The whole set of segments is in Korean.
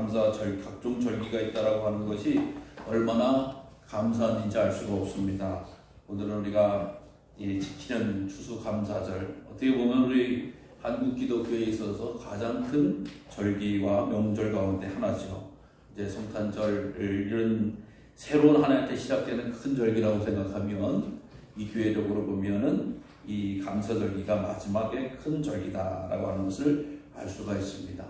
각종 절기가 있다라고 하는 것이 얼마나 감사한지 알 수가 없습니다. 오늘은 우리가 지키는 추수감사절, 어떻게 보면 우리 한국 기독교에 있어서 가장 큰 절기와 명절 가운데 하나죠. 이제 성탄절, 이런 새로운 한 해 때 시작되는 큰 절기라고 생각하면 이 교회적으로 보면은 이 감사절기가 마지막에 큰 절기다라고 하는 것을 알 수가 있습니다.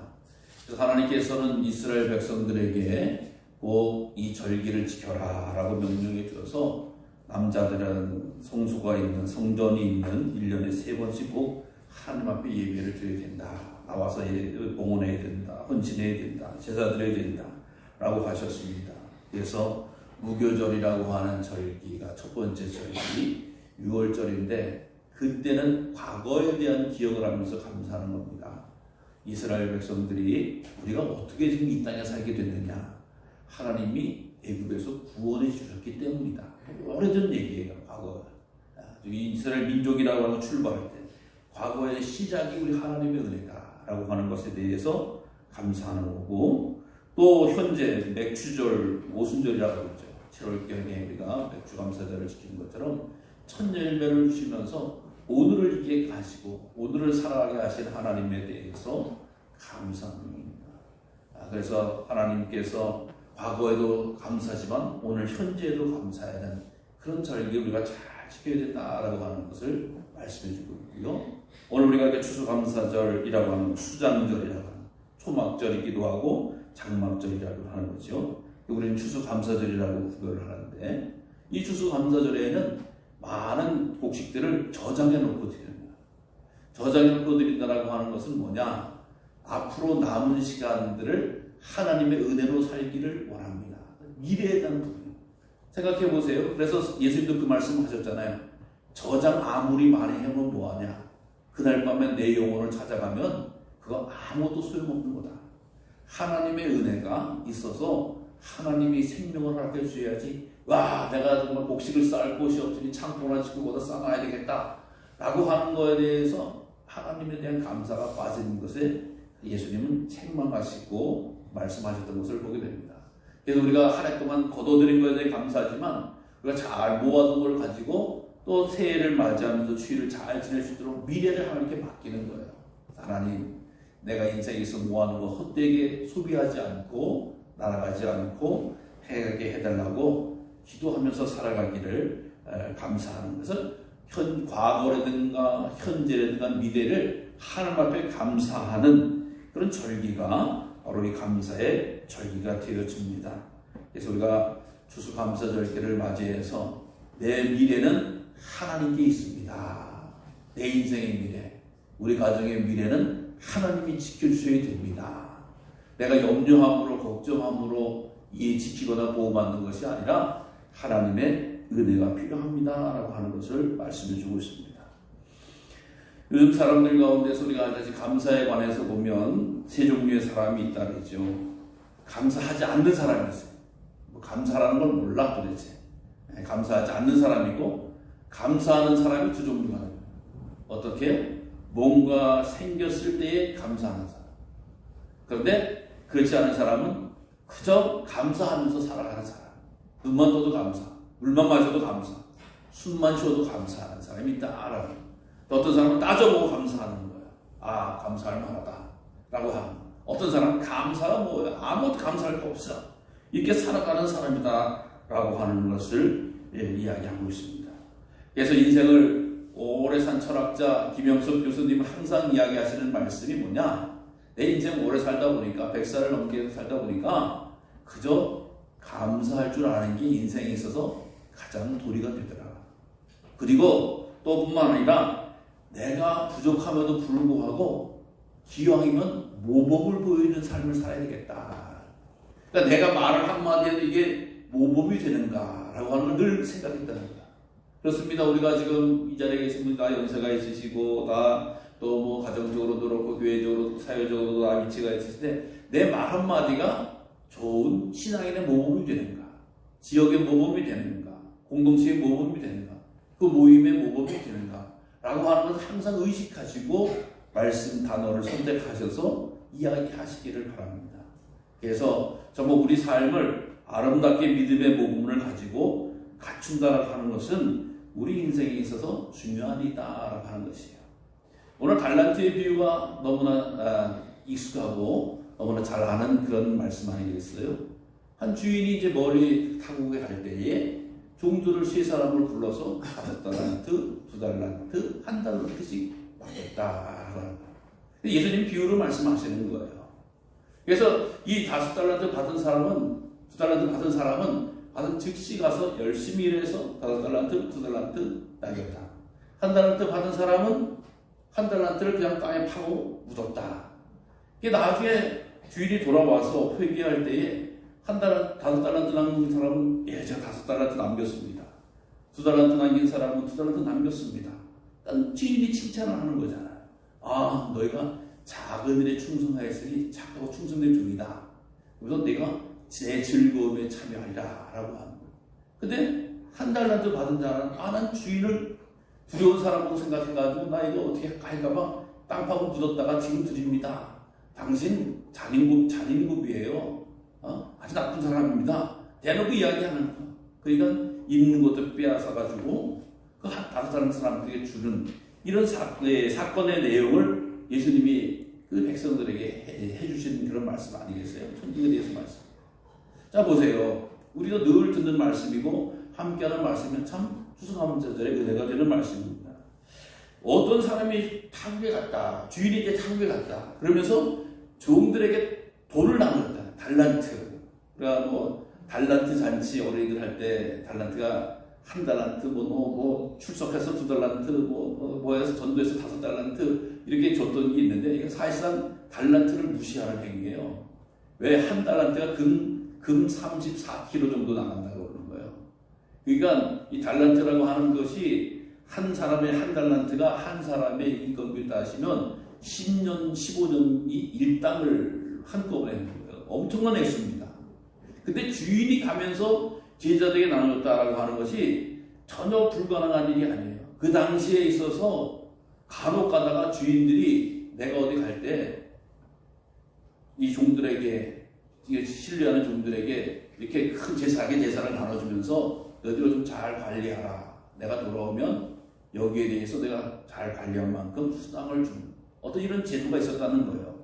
그래서 하나님께서는 이스라엘 백성들에게 꼭 이 절기를 지켜라라고 명령해 주셔서 남자들은 성소가 있는 성전이 있는 1년에 3번씩 꼭 하나님 앞에 예배를 드려야 된다. 나와서 봉헌해야 된다. 헌신해야 된다. 제사 드려야 된다. 라고 하셨습니다. 그래서 무교절이라고 하는 절기가 첫 번째 절기 6월절인데 그때는 과거에 대한 기억을 하면서 감사하는 겁니다. 이스라엘 백성들이 우리가 어떻게 지금 이 땅에 살게 됐느냐. 하나님이 애굽에서 구원해 주셨기 때문이다. 오래전 얘기예요. 과거. 이스라엘 민족이라고 하는 출발할 때 과거의 시작이 우리 하나님의 은혜다라고 하는 것에 대해서 감사하는 거고, 또 현재 맥주절, 오순절이라고 그러죠. 7월경에 우리가 맥주 감사절을 지키는 것처럼 첫 열매를 주시면서 오늘을 있게 하시고 오늘을 살아가게 하신 하나님에 대해서 감사하는 겁니다. 그래서 하나님께서 과거에도 감사하지만 오늘 현재에도 감사해야 하는 그런 절기를 우리가 잘 지켜야 된다라고 하는 것을 말씀해 주고 있고요. 오늘 우리가 추수감사절이라고 하는 수장절이라고 하는 초막절이기도 하고 장막절이라고 하는 거죠. 우리는 추수감사절이라고 구별을 하는데 이 추수감사절에는 많은 곡식들을 저장해 놓고 드립니다. 저장해 놓고 드린다라고 하는 것은 뭐냐? 앞으로 남은 시간들을 하나님의 은혜로 살기를 원합니다. 미래에 대한 부분. 생각해 보세요. 그래서 예수님도 그 말씀 하셨잖아요. 저장 아무리 많이 해면 뭐하냐? 그날 밤에 내 영혼을 찾아가면 그거 아무것도 소용없는 거다. 하나님의 은혜가 있어서 하나님이 생명을 허락해 주셔야지, 와, 내가 정말 곡식을 쌓을 곳이 없으니 창고나 짓고 거기다 쌓아놔야 되겠다 라고 하는 거에 대해서 하나님에 대한 감사가 빠지는 것에 예수님은 책망하시고 말씀하셨던 것을 보게 됩니다. 그래서 우리가 한 해 동안 거둬들인 것에 대해 감사하지만 우리가 잘 모아둔 걸 가지고 또 새해를 맞이하면서 추위를 잘 지낼 수 있도록 미래를 하나님께 맡기는 거예요. 하나님, 내가 인생에서 모아놓은 거 헛되게 소비하지 않고 날아가지 않고 해가게 해달라고 기도하면서 살아가기를 감사하는 것은 과거라든가 현재라든가 미래를 하나님 앞에 감사하는 그런 절기가 바로 이 감사의 절기가 되어집니다. 그래서 우리가 추수감사절기를 맞이해서 내 미래는 하나님께 있습니다. 내 인생의 미래, 우리 가정의 미래는 하나님이 지켜주셔야 됩니다. 내가 염려함으로 걱정함으로 지키거나 보호받는 것이 아니라 하나님의 은혜가 필요합니다 라고 하는 것을 말씀해 주고 있습니다. 요즘 사람들 가운데서 우리가 다시 감사에 관해서 보면 세 종류의 사람이 있다 그러죠. 감사하지 않는 사람이 있어요. 감사라는 걸 몰라 도대체. 감사하지 않는 사람이고 감사하는 사람이 두 종류가 있어요. 어떻게? 뭔가 생겼을 때에 감사하는 사람. 그런데 그렇지 않은 사람은 그저 감사하면서 살아가는 사람. 눈만 떠도 감사, 물만 마셔도 감사, 숨만 쉬어도 감사하는 사람이 있다라고. 어떤 사람은 따져보고 감사하는 거예요. 아, 감사할 만하다 라고 하는. 어떤 사람은 감사가 뭐예요? 아무것도 감사할 거 없어. 이렇게 살아가는 사람이다 라고 하는 것을 이야기하고 있습니다. 그래서 인생을 오래 산 철학자 김영석 교수님은 항상 이야기하시는 말씀이 뭐냐? 내 인생 오래 살다 보니까 100살을 넘게 살다 보니까 그저 감사할 줄 아는 게 인생에 있어서 가장 도리가 되더라. 그리고 또 뿐만 아니라 내가 부족함에도 불구하고 기왕이면 모범을 보여주는 삶을 살아야 되겠다. 그러니까 내가 말을 한마디에도 이게 모범이 되는가라고 하는 걸 늘 생각했다는 거야. 그렇습니다. 우리가 지금 이 자리에 계신 분 다 연세가 있으시고 다 또 뭐 가정적으로도 그렇고 교회적으로도 사회적으로도 다 위치가 있으신데 내 말 한마디가 좋은 신앙인의 모범이 되는가, 지역의 모범이 되는가, 공동체의 모범이 되는가, 그 모임의 모범이 되는가 라고 하는 것을 항상 의식하시고 말씀 단어를 선택하셔서 이야기하시기를 바랍니다. 그래서 정말 우리 삶을 아름답게 믿음의 모범을 가지고 갖춘다라고 하는 것은 우리 인생에 있어서 중요한 일이다라고 하는 것이에요. 오늘 달란트의 비유가 너무나 익숙하고 너무나 잘 아는 그런 말씀 아니겠어요? 한 주인이 이제 멀리 타국에 갈 때에 종들을 세 사람을 불러서 5달란트, 2달란트, 1달란트씩 받았다라고 합니다. 예수님 비유를 말씀하시는 거예요. 그래서 이 5달란트 받은 사람은, 2달란트 받은 사람은 받은 즉시 가서 열심히 일해서 5달란트, 2달란트 나겠다. 1달란트 받은 사람은 1달란트를 그냥 땅에 파고 묻었다. 이게 나중에 주인이 돌아와서 회개할 때에 5달란트 남긴 사람은 제가 5달란트 남겼습니다. 2달란트 남긴 사람은 2달란트 남겼습니다. 그러니까 주인이 칭찬을 하는 거잖아요. 아, 너희가 작은 일에 충성하였으니 착하고 충성된 종이다. 그래서 내가 제 즐거움에 참여하리라 라고 하는 거예요. 근데 1달란트 받은 자는 난 주인을 두려운 사람으로 생각해가지고 나 이거 어떻게 할까봐 땅 파고 묻었다가 지금 드립니다. 당신 잔인급이에요. 아주 나쁜 사람입니다. 대놓고 이야기하는 거. 그러니까 있는 것도 빼앗아가지고 그 5달란트 사람들에게 주는 이런 사건의 내용을 예수님이 그 백성들에게 해주신 그런 말씀 아니겠어요? 천국에 대해서 말씀. 자, 보세요. 우리도 늘 듣는 말씀이고 함께하는 말씀은 참 추수감사절의 은혜가 되는 말씀입니다. 어떤 사람이 타국에 갔다. 주인이 이제 타국에 갔다. 그러면서 종들에게 돈을 나누었다. 달란트. 그러니까 뭐 달란트 잔치 어린이들 할 때 달란트가 1달란트 출석해서 2달란트 뭐해서 전도해서 5달란트 이렇게 줬던 게 있는데 이게 사실상 달란트를 무시하는 행위예요. 왜 1달란트가 금 34kg 정도 나간다고 그러는 거예요. 그러니까 이 달란트라고 하는 것이 한 사람의 1달란트가 한 사람의 인건비에 따지면 10년, 15년이 일당을 한꺼번에 하는 거예요. 엄청난 액수입니다. 근데 주인이 가면서 제자들에게 나눠줬다라고 하는 것이 전혀 불가능한 일이 아니에요. 그 당시에 있어서 간혹 가다가 주인들이 내가 어디 갈 때 이 종들에게, 신뢰하는 종들에게 이렇게 큰 작은 재산을 나눠주면서 너희들 좀 잘 관리하라. 내가 돌아오면 여기에 대해서 내가 잘 관리한 만큼 수당을 주는 어떤 이런 제도가 있었다는 거예요.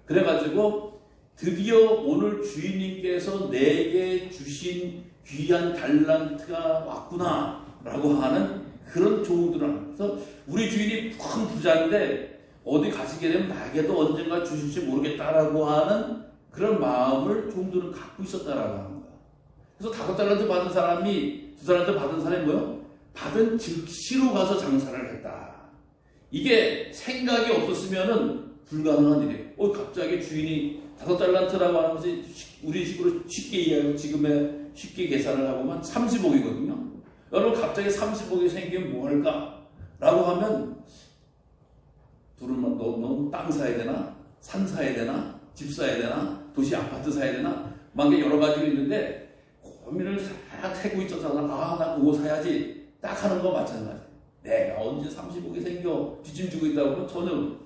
그래가지고 드디어 오늘 주인님께서 내게 주신 귀한 달란트가 왔구나 라고 하는 그런 종들은, 그래서 우리 주인이 큰 부자인데 어디 가시게 되면 나에게도 언젠가 주실지 모르겠다라고 하는 그런 마음을 종들은 갖고 있었다라고 하는 거예요. 그래서 5달란트 받은 사람이 2달란트 받은 사람이 뭐요? 받은 즉시로 가서 장사를 했다. 이게 생각이 없었으면은 불가능한 일이에요. 갑자기 주인이 5달란트라고 하는 것이 우리 식으로 쉽게 이해하고 지금의 쉽게 계산을 하고만 30억이거든요. 여러분 갑자기 30억이 생기면 뭐 할까? 라고 하면 너 땅 사야 되나? 산 사야 되나? 집 사야 되나? 도시 아파트 사야 되나? 막 여러 가지가 있는데 고민을 싹 하고 있어서 나 그거 사야지 딱 하는 거 마찬가지. 내가 언제 30억이 생겨 뒷짐지고 있다고 하면 전혀.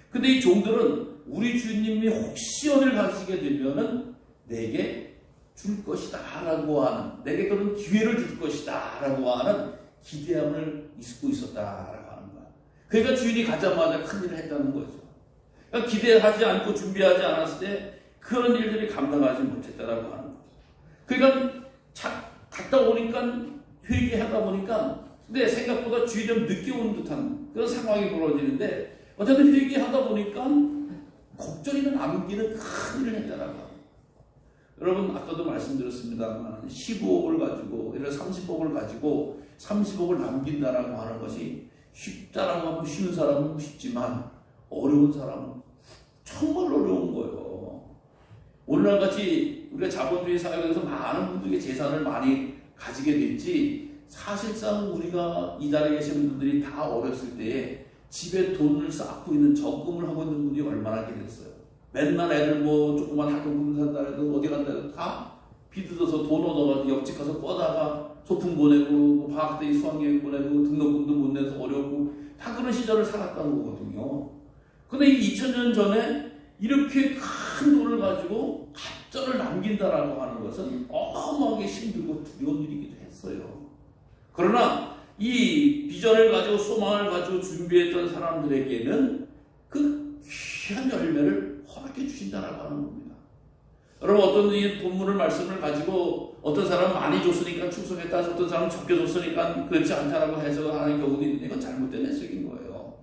근데 이 종들은 우리 주님이 혹시 어딜 가시게 되면은 내게 줄 것이다 라고 하는, 내게 그런 기회를 줄 것이다 라고 하는 기대함을 잊고 있었다라고 하는 거야. 그러니까 주인이 가자마자 큰일을 했다는 거죠. 그러니까 기대하지 않고 준비하지 않았을 때 그런 일들이 감당하지 못했다라고 하는 거죠. 그러니까 갔다 오니까 회개하다 보니까 근데 생각보다 주인이 좀 늦게 온 듯한 그런 상황이 벌어지는데 어쨌든 회개하다 보니까 걱정이는 남기는 큰 일을 했다라고 합니다. 여러분 아까도 말씀드렸습니다만 15억을 가지고 예를 들어 30억을 가지고 30억을 남긴다라고 하는 것이 쉽다라고 하면 쉬운 사람은 쉽지만 어려운 사람은 정말 어려운 거예요. 오늘날같이 우리가 자본주의 사회에서 많은 분들이 재산을 많이 가지게 됐지 사실상 우리가 이 자리에 계시는 분들이 다 어렸을 때에 집에 돈을 쌓고 있는 적금을 하고 있는 분들이 얼마나 계셨어요. 맨날 애들 조그만 학교금 산다 해도 어디 간다 해도 다 빚어서 돈 얻어가지고 옆집 가서 꺼다가 소풍 보내고 방학 때 수학여행 보내고 등록금도 못 내서 어렵고 다 그런 시절을 살았다는 거거든요. 근데 이 2000년 전에 이렇게 큰 돈을 가지고 쩔을 남긴다라고 하는 것은 어마어마하게 힘들고 두려운 일이기도 했어요. 그러나 이 비전을 가지고 소망을 가지고 준비했던 사람들에게는 그 귀한 열매를 허락해 주신다라고 하는 겁니다. 여러분, 어떤 이 본문을 말씀을 가지고 어떤 사람은 많이 줬으니까 축복했다, 어떤 사람은 적게 줬으니까 그렇지 않다라고 해석하는 경우도 있는데 이건 잘못된 해석인 거예요.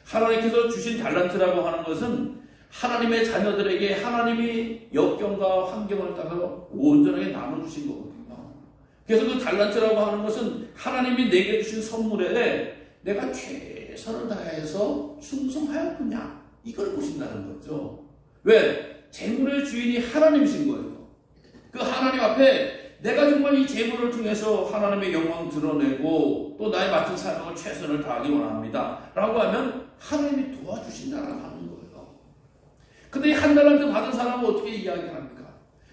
하나님께서 주신 달란트라고 하는 것은 하나님의 자녀들에게 하나님이 역경과 환경을 따라서 온전하게 나눠주신 거거든요. 그래서 그 달란트라고 하는 것은 하나님이 내게 주신 선물에 내가 최선을 다해서 충성하였느냐, 이걸 보신다는 거죠. 왜? 재물의 주인이 하나님이신 거예요. 그 하나님 앞에 내가 정말 이 재물을 통해서 하나님의 영광을 드러내고 또 나의 맡은 사명을 최선을 다하기 원합니다 라고 하면 하나님이 도와주신다라고 하는 거예요. 근데 이 한 달란트 받은 사람은 어떻게 이야기합니까?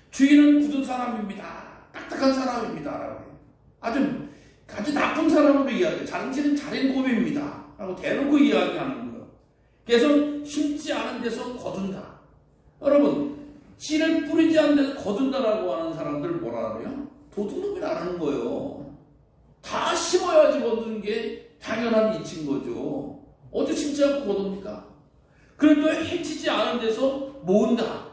주인은 굳은 사람입니다, 딱딱한 사람입니다 라고 해요. 아주 나쁜 사람으로 이야기해요. 당신은 자린곰입니다 라고 대놓고 이야기하는 거예요. 그래서 심지 않은 데서 거둔다. 여러분, 씨를 뿌리지 않은 데서 거둔다라고 하는 사람들 뭐라 그래요? 도둑놈이라는 거예요. 다 심어야지 거두는 게 당연한 이치인 거죠. 어디 심지 않고 거둡니까? 그래도 해치지 않은 데서 모은다.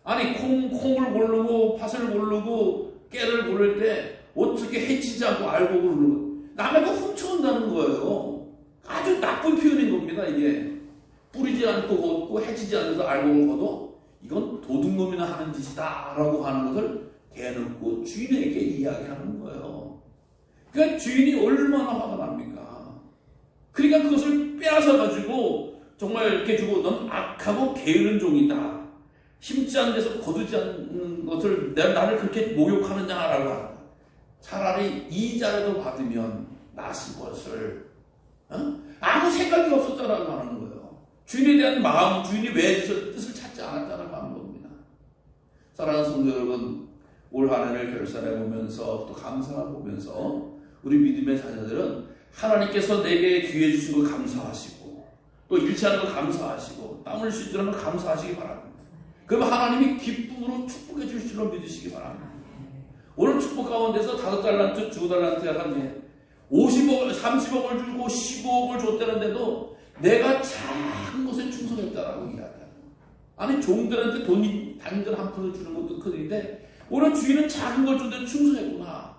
아니, 콩을 고르고 팥을 고르고 깨를 고를 때 어떻게 해치지 않고 알고 고르고 남의 거 훔쳐온다는 거예요. 아주 나쁜 표현인 겁니다. 이게 뿌리지 않고 걷고 해치지 않아서 알곡을 걷어, 이건 도둑놈이나 하는 짓이다 라고 하는 것을 대놓고 주인에게 이야기하는 거예요. 그러니까 주인이 얼마나 화가 납니까? 그러니까 그것을 빼앗아 가지고 정말 이렇게 주고, 넌 악하고 게으른 종이다, 심지 않은 데서 거두지 않는 것을 나를 그렇게 모욕하느냐라고 하는 거예요. 차라리 이자라도 받으면 낫을 것을, 아무 생각이 없었다라고 하는 거예요. 주인에 대한 마음, 주인이 왜 뜻을 찾지 않았다라고 하는 겁니다. 사랑하는 성도 여러분, 올 한 해를 결산해 보면서 또 감사해 보면서 우리 믿음의 자녀들은 하나님께서 내게 기회 주신 거 감사하시고 또 일치하는 거 감사하시고 땀 흘릴 수 있도록 감사하시기 바랍니다. 그럼 하나님이 기쁨으로 축복해 주실 줄로 믿으시기 바랍니다. 오늘 축복 가운데서 5달란트, 2달란트 약간 50억을, 30억을 주고 15억을 줬다는데도 내가 작은 것에 충성했다라고 이야기합니다. 아니, 종들한테 돈이 단전 1% 주는 것도 큰일인데 오늘 주인은 작은 걸 줬는데 충성했구나.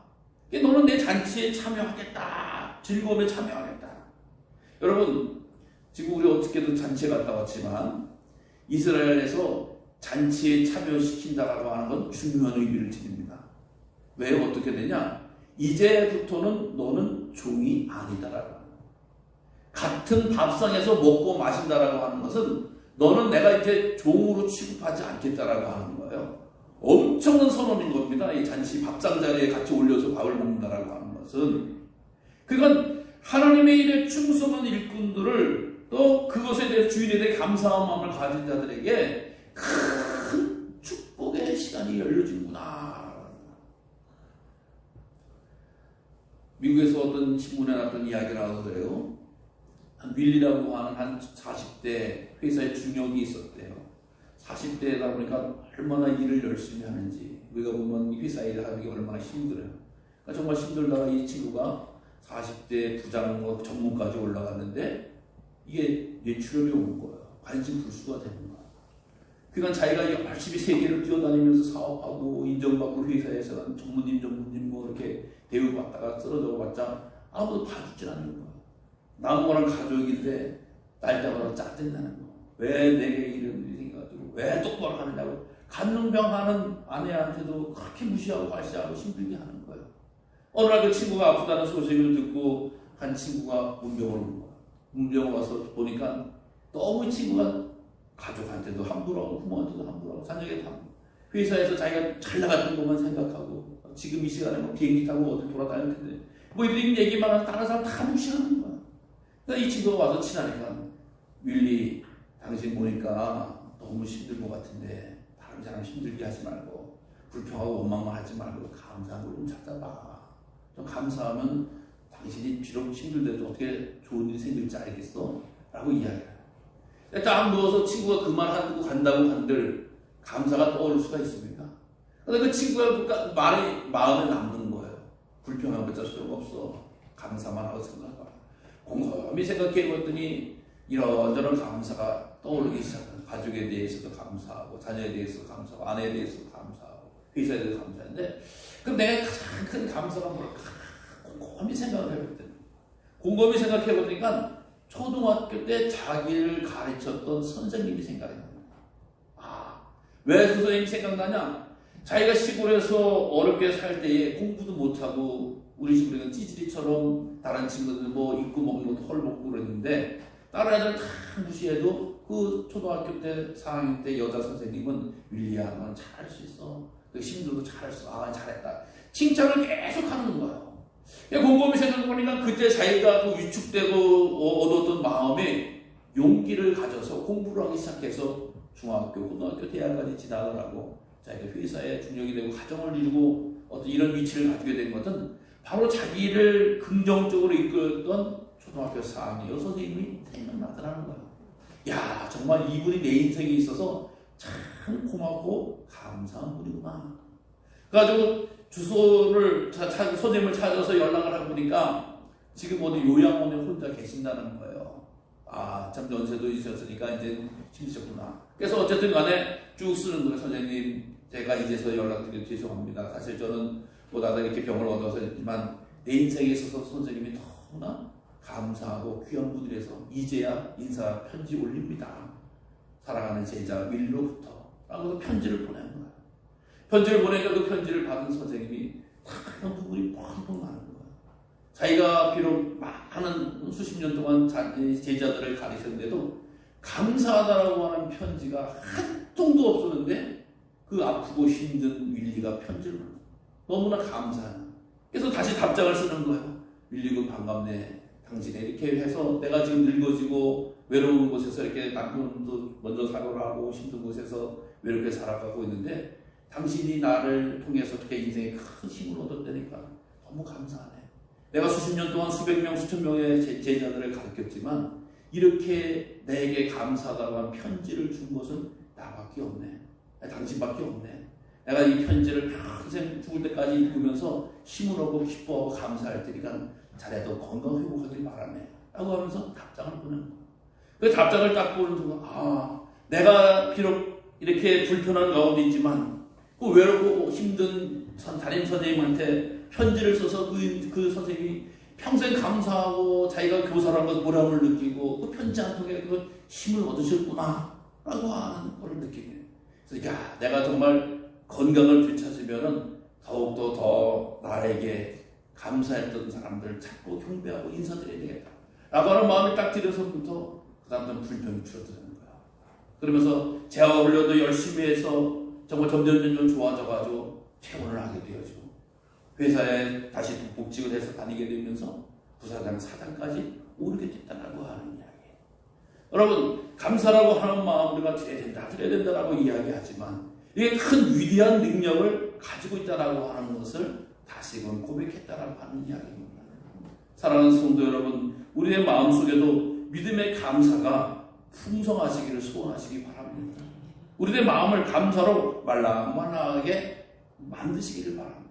너는 내 잔치에 참여하겠다, 즐거움에 참여하겠다. 여러분, 지금 우리 어떻게든 잔치에 갔다 왔지만 이스라엘에서 잔치에 참여시킨다라고 하는 건 중요한 의미를 지닙니다. 왜 어떻게 되냐? 이제부터는 너는 종이 아니다라고. 같은 밥상에서 먹고 마신다라고 하는 것은 너는 내가 이제 종으로 취급하지 않겠다라고 하는 거예요. 엄청난 선언인 겁니다. 이 잔치 밥상 자리에 같이 올려서 밥을 먹는다라고 하는 것은. 그건 하나님의 일에 충성한 일꾼들을 또 그것에 대해 주인에 대해 감사한 마음을 가진 자들에게 큰 축복의 시간이 열려지는구나. 미국에서 어떤 신문에 났던 이야기를 하더래요. 윌리라고 하는 한 40대 회사의 중역이 있었대요. 40대다 보니까 얼마나 일을 열심히 하는지, 우리가 보면 회사 일을 하는 게 얼마나 힘들어요. 그러니까 정말 힘들다가 이 친구가 40대 부장 전문까지 올라갔는데 이게 뇌출혈이 오는 거예요. 관심 불수가 되는 거예요. 그러니까 자기가 열심히 세계를 뛰어다니면서 사업하고 인정받고 회사에서 전문님 뭐 이렇게 대우받다가 쓰러져 봤자 아무도 봐주질 않는 거예요. 나무랑 가족인데 날짜마다 짜증나는 거. 왜 내게 이런 일이 생겨가지고 왜 똑바로 하느냐고. 간능병하는 아내한테도 그렇게 무시하고 과시하고 힘들게 하는 거예요. 어느 날 그 친구가 아프다는 소식을 듣고 한 친구가 문병을 온 거예요. 문병 와서 보니까 너무 친구가 가족한테도 함부로 하고 부모한테도 함부로 하고 자녀에게도 함부로, 회사에서 자기가 잘 나갔던 것만 생각하고 지금 이 시간에 뭐 비행기 타고 어디 돌아다닐 텐데 뭐 이런 얘기만 하면 다른 사람 다 무시하는 거야. 그러니까 이 친구가 와서 친하니까, 윌리, 당신 보니까 너무 힘들 것 같은데 다른 사람 힘들게 하지 말고 불평하고 원망만 하지 말고 감사한 걸 좀 찾아봐. 좀 감사하면 당신이 비록 힘들더라도 어떻게 좋은 일이 생길지 알겠어? 라고 이야기해요. 딱 누워서 친구가 그 말 하고 간다고 한들 감사가 떠오를 수가 있습니까? 근데 그 친구가 마음에 남는 거예요. 불평하면 어쩔 소용없어. 감사만 하고 생각해봐. 곰곰이 생각해 봤더니 이런저런 감사가 떠오르기 시작합니다. 가족에 대해서도 감사하고, 자녀에 대해서도 감사하고, 아내에 대해서도 감사하고, 회사에 대해서도 감사한데, 그럼 내가 가장 큰 감사가 뭘까? 곰곰이 생각을 해봤더니, 곰곰이 생각해 보니까 초등학교 때 자기를 가르쳤던 선생님이 생각이 납니다. 왜 그 선생님이 생각나냐? 자기가 시골에서 어렵게 살 때에 공부도 못하고, 우리 집은 찌질이처럼 다른 친구들 뭐 입고 먹는 것도 헐 먹고 그랬는데, 다른 애들 다 무시해도 그 초등학교 때 4학년 때 여자 선생님은 윌리야, 넌 잘할 수 있어. 그 힘들도 잘할 수, 잘했다. 칭찬을 계속 하는 거예요. 곰곰이 생각해보니까 그때 자기가 그 위축되고 얻었던 마음에 용기를 가져서 공부를 하기 시작해서 중학교, 고등학교, 대학까지 진학을 하고 자기가 회사에 중용이 되고 가정을 이루고 어떤 이런 위치를 가지게 된 것은 바로 자기를 긍정적으로 이끌었던 초등학교 4학년 선생님이 생각나더라는 거예요. 야, 정말 이분이 내 인생에 있어서 참 고맙고 감사한 분이구나. 그래가지고 주소를 선생님을 찾아서 연락을 하고 보니까 지금 어디 요양원에 혼자 계신다는 거예요. 참 연세도 있었으니까 이제 힘드셨구나. 그래서 어쨌든 간에 쭉 쓰는 거예요. 선생님, 제가 이제서 연락드려 죄송합니다. 사실 저는 뭐 나도 이렇게 병을 얻어서 했지만 내 인생에 있어서 선생님이 너무나 감사하고 귀한 분이라서 이제야 인사 편지 올립니다. 사랑하는 제자 윌로부터 라고 편지를 보낸 거예요. 편지를 보내니까 그 편지를 받은 선생님이 참 눈물이 펑펑 나는 거예요. 자기가 비록 많은 수십 년 동안 제자들을 가르쳤는데도 감사하다라고 하는 편지가 한 통도 없었는데 그 아프고 힘든 윌리가 편지를 너무나 감사해요. 그래서 다시 답장을 쓰는 거예요. 윌리군 반갑네. 당신이 이렇게 해서 내가 지금 늙어지고 외로운 곳에서 이렇게 남편도 먼저 사고를 하고 힘든 곳에서 외롭게 살아가고 있는데 당신이 나를 통해서 어떻게 인생에 큰 힘을 얻었다니까 너무 감사하네. 내가 수십 년 동안 수백 명, 수천 명의 제자들을 가르쳤지만 이렇게 내게 감사하다고 한 편지를 준 것은 나밖에 없네. 당신밖에 없네. 내가 이 편지를 평생 죽을 때까지 읽으면서 힘을 얻고 기뻐하고 감사할 테니까 자네도 건강 회복하길 바라네. 라고 하면서 답장을 보낸 거예요. 그 답장을 딱 보는 순간 내가 비록 이렇게 불편한 가운데 있지만 그 외롭고 힘든 담임 선생님한테 편지를 써서 그 선생님이 평생 감사하고 자기가 교사라는 것 보람을 느끼고 그 편지 한 통에 그 힘을 얻으셨구나 라고 하는 걸 느끼게. 그래서 야, 내가 정말 건강을 되찾으면 더욱더 더 나에게 감사했던 사람들을 찾고 경배하고 인사드려야 되겠다 라고 하는 마음이 딱 들어서부터 그 다음부터는 불평이 줄어드는 거야. 그러면서 재화 훈련도 열심히 해서 정말 점점 좋아져가지고 퇴원을 하게 되어지고 회사에 다시 복직을 해서 다니게 되면서 부사장, 사장까지 오르게 됐다라고 하는 이야기. 여러분, 감사라고 하는 마음 우리가 드려야 된다라고 이야기하지만 이게 큰 위대한 능력을 가지고 있다라고 하는 것을 다시금 고백했다라고 하는 이야기입니다. 사랑하는 성도 여러분, 우리의 마음속에도 믿음의 감사가 풍성하시기를 소원하시기 바랍니다. 우리의 마음을 감사로 말랑말랑하게 만드시기를 바랍니다.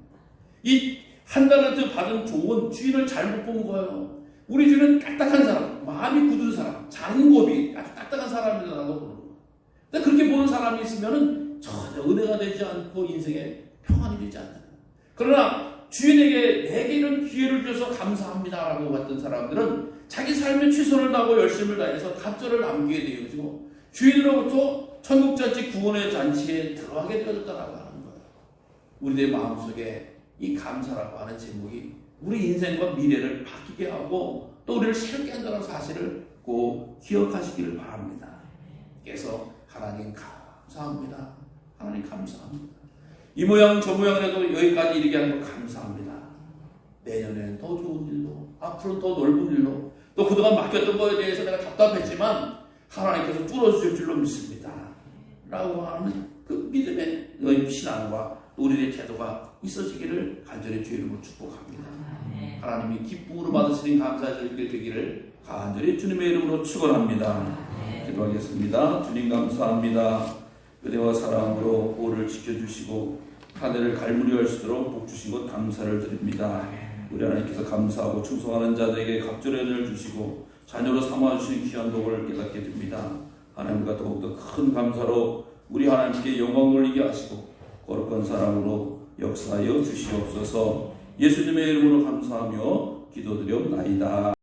이 한 달란트 받은 종은 주인을 잘못 본 거예요. 우리 주인은 딱딱한 사람, 마음이 굳은 사람, 장고비 아주 딱딱한 사람이라고 보는 거예요. 근데 그렇게 보는 사람이 있으면 전혀 은혜가 되지 않고 인생에 평안이 되지 않아요. 그러나 주인에게 내게 이런 기회를 줘서 감사합니다라고 했던 사람들은 자기 삶에 최선을 다하고 열심을 다해서 갑절을 남기게 되어지고 주인으로부터 천국잔치 구원의 잔치에 들어가게 되어졌다라고 하는 거예요. 우리의 마음속에 이 감사라고 하는 제목이 우리 인생과 미래를 바뀌게 하고 또 우리를 새롭게 한다는 사실을 꼭 기억하시기를 바랍니다. 그래서 하나님 감사합니다. 하나님 감사합니다. 이 모양 저 모양이라도 여기까지 이르게 하는 걸 감사합니다. 내년에는 더 좋은 일로, 앞으로 더 넓은 일로, 또 그동안 맡겼던 거에 대해서 내가 답답했지만 하나님께서 뚫어주실 줄로 믿습니다. 라고 하는 그 믿음의 신앙과 우리의 태도가 있어지기를 간절히 주의 이름으로 축복합니다. 하나님이 기쁨으로 받으시는 감사절이 되기를 간절히 주님의 이름으로 축원합니다. 기도하겠습니다. 주님 감사합니다. 은혜와 사랑으로 오를 지켜주시고 한 해를 갈무리할 수 있도록 복 주신 것 감사를 드립니다. 우리 하나님께서 감사하고 충성하는 자들에게 갑절의 은혜를 주시고 자녀로 삼아주신 귀한 복을 깨닫게 됩니다. 하나님과 더욱더 큰 감사로 우리 하나님께 영광 돌리게 하시고 거룩한 사랑으로 역사하여 주시옵소서. 예수님의 이름으로 감사하며 기도드리옵나이다.